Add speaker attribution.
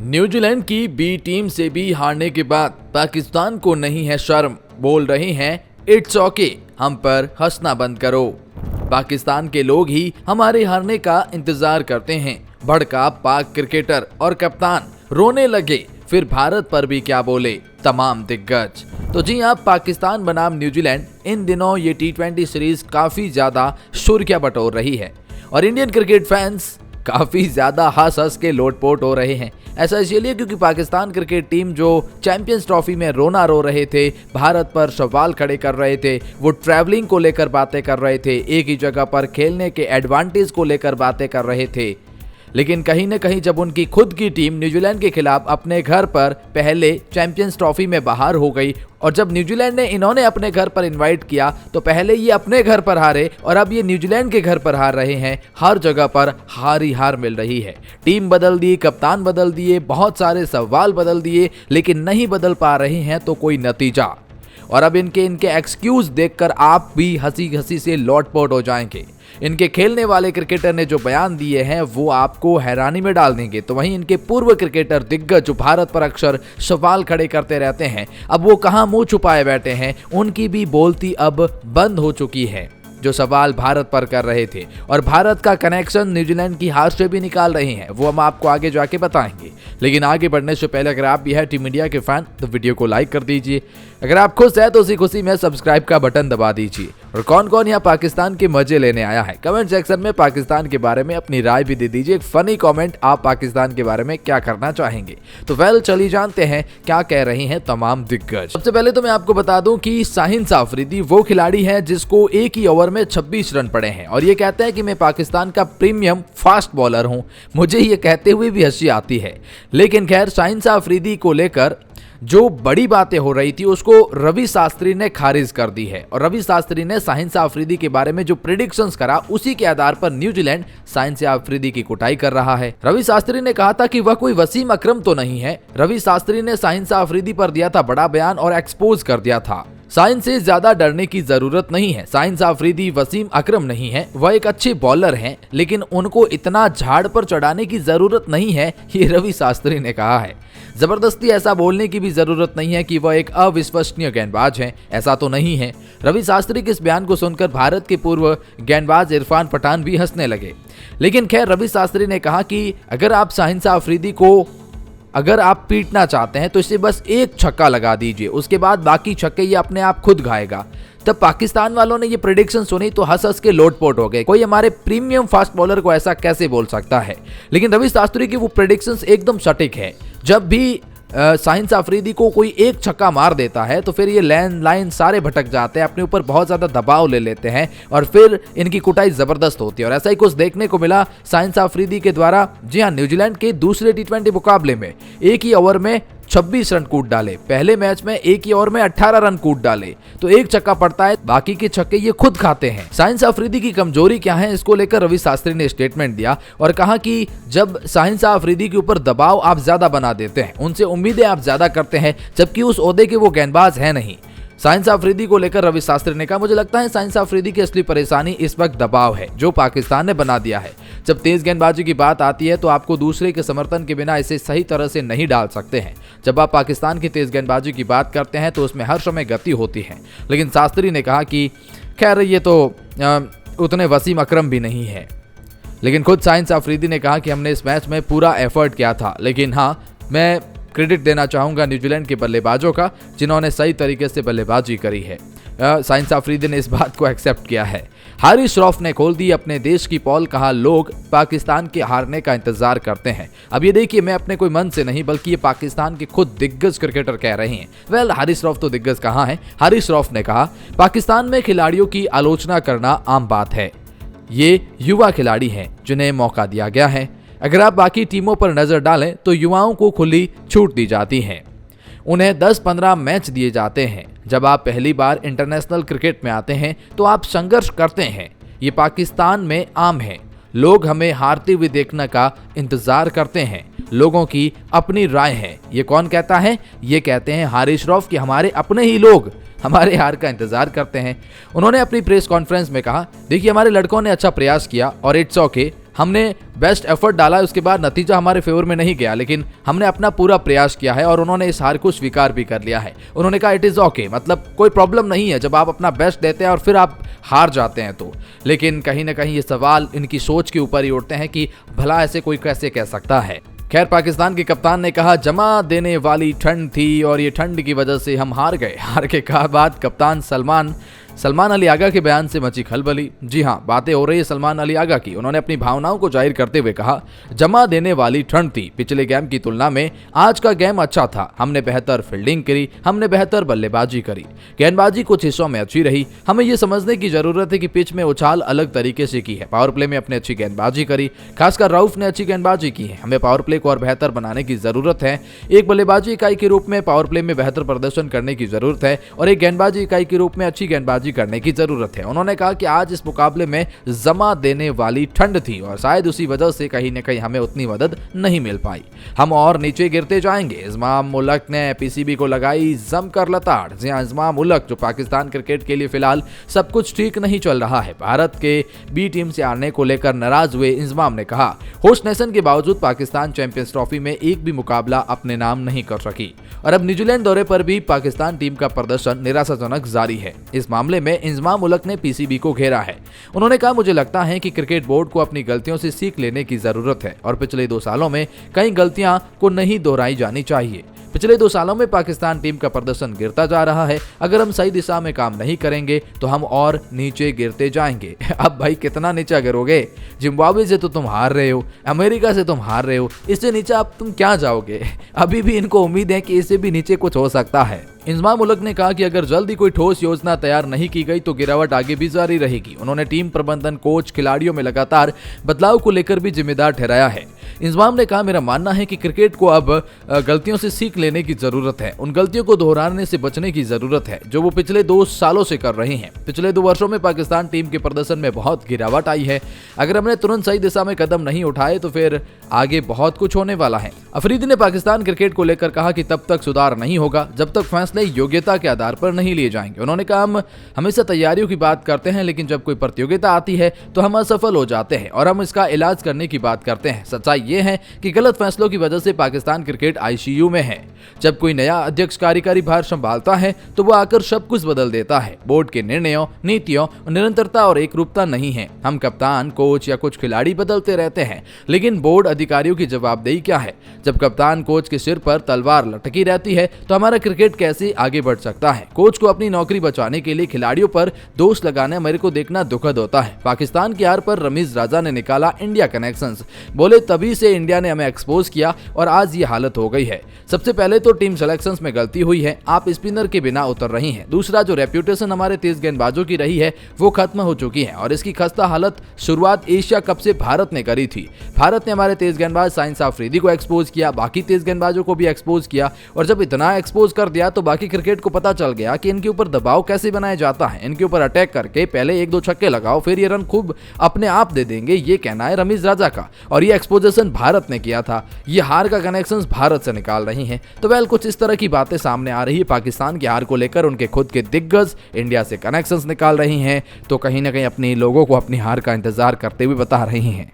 Speaker 1: New Zealand की B team से भी हारने के बाद पाकिस्तान को नहीं है शर्म, बोल रहे हैं इट्स ओके, हम पर हंसना बंद करो। पाकिस्तान के लोग ही हमारे हारने का इंतजार करते हैं। भड़का पाक क्रिकेटर और कप्तान रोने लगे, फिर भारत पर भी क्या बोले तमाम दिग्गज। तो जी हाँ, पाकिस्तान बनाम न्यूजीलैंड इन दिनों ये T20 सीरीज काफी ज्यादा सुर्खियां बटोर रही है और इंडियन क्रिकेट फैंस काफी ज्यादा हंस हंस के लोटपोट हो रहे हैं। ऐसा इसलिए क्योंकि पाकिस्तान क्रिकेट टीम जो चैंपियंस ट्रॉफी में रोना रो रहे थे, भारत पर सवाल खड़े कर रहे थे, वो ट्रैवलिंग को लेकर बातें कर रहे थे, एक ही जगह पर खेलने के एडवांटेज को लेकर बातें कर रहे थे, लेकिन कहीं न कहीं जब उनकी खुद की टीम न्यूजीलैंड के खिलाफ अपने घर पर पहले चैंपियंस ट्रॉफी में बाहर हो गई और जब न्यूजीलैंड ने इन्होंने अपने घर पर इनवाइट किया तो पहले ये अपने घर पर हारे और अब ये न्यूजीलैंड के घर पर हार रहे हैं। हर जगह पर हार ही हार मिल रही है। टीम बदल दी, कप्तान बदल दिए, बहुत सारे सवाल बदल दिए, लेकिन नहीं बदल पा रहे हैं तो कोई नतीजा। और अब इनके एक्सक्यूज देखकर आप भी हंसी हंसी से लोटपोट हो जाएंगे। इनके खेलने वाले क्रिकेटर ने जो बयान दिए हैं वो आपको हैरानी में डाल देंगे। तो वहीं इनके पूर्व क्रिकेटर दिग्गज जो भारत पर अक्सर सवाल खड़े करते रहते हैं, अब वो कहां मुंह छुपाए बैठे हैं, उनकी भी बोलती अब बंद हो चुकी है। जो सवाल भारत पर कर रहे थे और भारत का कनेक्शन न्यूजीलैंड की हार से भी निकाल रहे हैं, वो हम आपको आगे जाके बताएंगे। लेकिन आगे बढ़ने से पहले अगर आप भी है टीम इंडिया के फैन तो वीडियो को लाइक कर दीजिए। अगर आप खुश है तो उसी खुशी में सब्सक्राइब का बटन दबा दीजिए। और कौन कौन यहाँ पाकिस्तान के मजे लेने आया है, कमेंट सेक्शन में पाकिस्तान के बारे में अपनी राय भी दे दीजिए। एक फनी कमेंट, आप पाकिस्तान के बारे में क्या करना चाहेंगे। तो चलिए जानते हैं क्या कह रही हैं तमाम दिग्गज। सबसे पहले तो मैं आपको बता दूं कि शाहिन अफरीदी वो खिलाड़ी है जिसको एक ही ओवर में 26 रन पड़े हैं और ये कहते हैं कि मैं पाकिस्तान का प्रीमियम फास्ट बॉलर हूं। मुझे ये कहते हुए भी हंसी आती है, लेकिन खैर शाहिन अफरीदी को लेकर जो बड़ी बातें हो रही थी उसको रवि शास्त्री ने खारिज कर दी है। और रवि शास्त्री ने शाहिन अफरीदी के बारे में जो प्रेडिक्शंस करा उसी के आधार पर न्यूजीलैंड शाहिन अफरीदी की कुटाई कर रहा है। रवि शास्त्री ने कहा था कि वह कोई वसीम अकरम तो नहीं है। रवि शास्त्री ने शाहिन अफरीदी पर दिया था बड़ा बयान और एक्सपोज कर दिया था। शाहिन से ज्यादा डरने की जरूरत नहीं है। शाहिन अफरीदी वसीम अकरम नहीं है, वह एक अच्छे बॉलर हैं, लेकिन उनको इतना झाड़ पर चढ़ाने की जरूरत नहीं है, ये रवि शास्त्री ने कहा है। जबरदस्ती ऐसा बोलने की भी जरूरत नहीं है कि वह एक अविश्वसनीय गेंदबाज हैं, ऐसा तो नहीं है। रवि शास्त्री के इस बयान को सुनकर भारत के पूर्व गेंदबाज इरफान पठान भी हंसने लगे। लेकिन खैर रवि शास्त्री ने कहा कि अगर आप शाहिन अफरीदी को अगर आप पीटना चाहते हैं तो इसे बस एक छक्का लगा दीजिए, उसके बाद बाकी छक्के ये अपने आप खुद खाएगा। तब पाकिस्तान वालों ने ये प्रेडिक्शन सुनी तो हंस हंस के लोटपोट हो गए। कोई हमारे प्रीमियम फास्ट बॉलर को ऐसा कैसे बोल सकता है। लेकिन रवि शास्त्री की वो प्रेडिक्शंस एकदम सटीक है। जब भी शाहिन अफरीदी को कोई एक छक्का मार देता है तो फिर ये लाइन सारे भटक जाते हैं, अपने ऊपर बहुत ज्यादा दबाव ले लेते हैं और फिर इनकी कुटाई जबरदस्त होती है। और ऐसा ही कुछ देखने को मिला शाहिन अफरीदी के द्वारा। जी हाँ, न्यूजीलैंड के दूसरे T20 मुकाबले में एक ही ओवर में 26 रन कूद डाले। पहले मैच में एक ही ओवर में 18 रन कूद डाले, तो एक छक्का पड़ता है, बाकी के छक्के ये खुद खाते हैं। शाहिन अफरीदी की कमजोरी क्या है, इसको लेकर रवि शास्त्री ने स्टेटमेंट दिया और कहा कि जब शाहिन अफरीदी के ऊपर दबाव आप ज्यादा बना देते हैं, उनसे उम्मीदें आप ज्यादा करते हैं, जबकि उस ओहदे के वो गेंदबाज है नहीं। शाहिन अफरीदी को लेकर रवि शास्त्री ने कहा, मुझे लगता है शाहिन अफरीदी की असली परेशानी इस वक्त दबाव है जो पाकिस्तान ने बना दिया है। जब तेज गेंदबाजी की बात आती है तो आपको दूसरे के समर्थन के बिना इसे सही तरह से नहीं डाल सकते हैं। जब आप पाकिस्तान की तेज गेंदबाजी की बात करते हैं तो उसमें हर समय गति होती है। लेकिन शास्त्री ने कहा कि खैर ये तो उतने वसीम अकरम भी नहीं है। लेकिन खुद शाहिन अफरीदी ने कहा कि हमने इस मैच में पूरा एफर्ट किया था। लेकिन हाँ, मैं क्रेडिट देना चाहूंगा न्यूजीलैंड के बल्लेबाजों का जिन्होंने सही तरीके से बल्लेबाजी करी है। शाहिन अफरीदी ने इस बात को एक्सेप्ट किया है। हारिस रऊफ ने खोल दी अपने देश की पोल, कहा लोग पाकिस्तान के हारने का इंतजार करते हैं। अब ये देखिए, मैं अपने कोई मन से नहीं बल्कि ये पाकिस्तान के खुद दिग्गज क्रिकेटर कह रहे हैं। हारिस रऊफ तो दिग्गज कहाँ है। हारिस रऊफ ने कहा, पाकिस्तान में खिलाड़ियों की आलोचना करना आम बात है। ये युवा खिलाड़ी हैं जिन्हें मौका दिया गया है। अगर आप बाकी टीमों पर नजर डालें तो युवाओं को खुली छूट दी जाती है, उन्हें 10-15 मैच दिए जाते हैं। जब आप पहली बार इंटरनेशनल क्रिकेट में आते हैं तो आप संघर्ष करते हैं। ये पाकिस्तान में आम है। लोग हमें हारते हुए देखने का इंतजार करते हैं। लोगों की अपनी राय है। ये कौन कहता है? ये कहते हैं हारिस रऊफ कि हमारे अपने ही लोग हमारे हार का इंतजार करते हैं। उन्होंने अपनी प्रेस कॉन्फ्रेंस में कहा, देखिए हमारे लड़कों ने अच्छा प्रयास किया और इट्स ओके, हमने बेस्ट एफर्ट डाला है, उसके बाद नतीजा हमारे फेवर में नहीं गया, लेकिन हमने अपना पूरा प्रयास किया है और उन्होंने इस हार को स्वीकार भी कर लिया है। उन्होंने कहा इट इज ओके, मतलब कोई प्रॉब्लम नहीं है जब आप अपना बेस्ट देते हैं और फिर आप हार जाते हैं तो। लेकिन कहीं ना कहीं ये सवाल इनकी सोच के ऊपर ही उठते हैं कि भला ऐसे कोई कैसे कह सकता है। खैर, पाकिस्तान के कप्तान ने कहा जमा देने वाली ठंड थी और ये ठंड की वजह से हम हार गए। हार के बाद कप्तान सलमान अली आगा के बयान से मची खलबली। जी हाँ, बातें हो रही है सलमान अली आगा की। उन्होंने अपनी भावनाओं को जाहिर करते हुए कहा जमा देने वाली ठंड थी, पिछले गेम की तुलना में आज का गेम अच्छा था, हमने बेहतर फील्डिंग करी, हमने बेहतर बल्लेबाजी करी, गेंदबाजी कुछ हिस्सों में अच्छी रही। हमें ये समझने की जरूरत है कि पिच में उछाल अलग तरीके से की है, पावर प्ले में अपने अच्छी गेंदबाजी करी, खासकर रऊफ ने अच्छी गेंदबाजी की है। हमें पावर प्ले को और बेहतर बनाने की जरूरत है, एक बल्लेबाजी इकाई के रूप में पावर प्ले में बेहतर प्रदर्शन करने की जरूरत है और एक गेंदबाजी इकाई के रूप में अच्छी गेंदबाजी करने की जरूरत है। उन्होंने कहा कि आज इस मुकाबले में जमा देने वाली ठंड थी और शायद उसी वजह से कहीं न कहीं हमें उतनी मदद नहीं मिल पाई, हम और नीचे गिरते जाएंगे। इस्माम उलक ने पीसीबी को लगाई जमकर लताड़। जी हां, इस्माम उलक जो पाकिस्तान क्रिकेट के लिए फिलहाल सब कुछ ठीक नहीं चल रहा है, भारत के बी टीम से हारने को लेकर नाराज हुए इस्माम ने कहा होस्ट नेशन के बावजूद पाकिस्तान चैंपियंस ट्रॉफी में एक भी मुकाबला अपने नाम नहीं कर सकी और अब न्यूजीलैंड दौरे पर भी पाकिस्तान टीम का प्रदर्शन निराशाजनक जारी है। इस मामले में इस्माम उलक ने पीसीबी को घेरा है। उन्होंने कहा मुझे लगता है कि क्रिकेट बोर्ड को अपनी गलतियों से सीख लेने की जरूरत है और पिछले 2 सालों में कई गलतियां को नहीं दोहराई जानी चाहिए। पिछले 2 सालों में पाकिस्तान टीम का प्रदर्शन गिरता जा रहा है, अगर हम सही दिशा में काम नहीं करेंगे तो हम और नीचे गिरते जाएंगे। अब भाई कितना नीचे गिरोगे? जिम्बाब्वे से तो तुम हार रहे हो, अमेरिका से तुम हार रहे हो, इससे नीचे अब तुम क्या जाओगे? अभी भी इनको उम्मीद है कि इससे भी नीचे कुछ हो सकता है। इस्माम उलक ने कहा कि अगर जल्दी कोई ठोस योजना तैयार नहीं की गई तो गिरावट आगे भी जारी रहेगी। उन्होंने टीम प्रबंधन, कोच, खिलाड़ियों में लगातार बदलाव को लेकर भी जिम्मेदार ठहराया है। इस्माम ने कहा मेरा मानना है कि क्रिकेट को अब गलतियों से सीख लेने की जरूरत है, उन गलतियों को दोहराने से बचने की जरूरत है जो वो पिछले 2 सालों से कर रहे हैं। पिछले 2 वर्षों में पाकिस्तान टीम के प्रदर्शन में बहुत गिरावट आई है, अगर हमने तुरंत सही दिशा में कदम नहीं उठाए तो फिर आगे बहुत कुछ होने वाला है। अफरीदी ने पाकिस्तान क्रिकेट को लेकर कहा कि तब तक सुधार नहीं होगा जब तक फैसले योग्यता के आधार पर नहीं लिए जाएंगे। उन्होंने कहा हम हमेशा तैयारियों की बात करते हैं, लेकिन जब कोई प्रतियोगिता आती है तो हम असफल हो जाते हैं और हम इसका इलाज करने की बात करते हैं। सच्चाई ये है कि गलत फैसलों की वजह से पाकिस्तान क्रिकेट आईसीयू में है। जब कोई नया अध्यक्ष कार्यकारी भार संभालता है तो वो आकर सब कुछ बदल देता है। बोर्ड के निर्णयों, नीतियों, निरंतरता और एकरूपता नहीं है। हम कप्तान, कोच या कुछ खिलाड़ी बदलते रहते हैं, लेकिन बोर्ड अधिकारियों की जवाबदेही क्या है? जब कप्तान कोच के सिर पर तलवार लटकी रहती है तो हमारा क्रिकेट कैसे आगे बढ़ सकता है? कोच को अपनी नौकरी बचाने के लिए खिलाड़ियों पर दोष लगाना मेरे को देखना दुखद होता है। पाकिस्तान की हार पर रमीज राजा ने निकाला इंडिया कनेक्शंस, बोले तभी से इंडिया ने हमें एक्सपोज किया और आज ये हालत हो गई है। सबसे पहले तो टीम सिलेक्शंस में गलती हुई है, आप स्पिनर के बिना उतर रही हैं। दूसरा, जो रेप्यूटेशन हमारे तेज गेंदबाजों की रही है वो खत्म हो चुकी है और इसकी खस्ता हालत शुरुआत एशिया कप से भारत ने करी थी। भारत ने हमारे तेज गेंदबाज साइंस अफरीदी को एक्सपोज किया, बाकी तेज गेंदबाजों को भी एक्सपोज किया और जब इतना एक्सपोज कर दिया तो बाकी क्रिकेट को पता चल गया कि इनके ऊपर दबाव कैसे बनाया जाता है। इनके ऊपर अटैक करके पहले 1-2 छक्के लगाओ, फिर ये रन खूब अपने आप दे देंगे, ये कहना है रमीज राजा का। और ये एक्सपोजिशन भारत ने किया था, ये हार का कनेक्शंस भारत से निकाल रही हैं। तो वेल, कुछ इस तरह की बातें सामने आ रही है। पाकिस्तान की हार को लेकर उनके खुद के दिग्गज इंडिया से कनेक्शंस निकाल रही हैं, तो कहीं ना कहीं अपने लोगों को अपनी हार का इंतजार करते हुए बता रही हैं।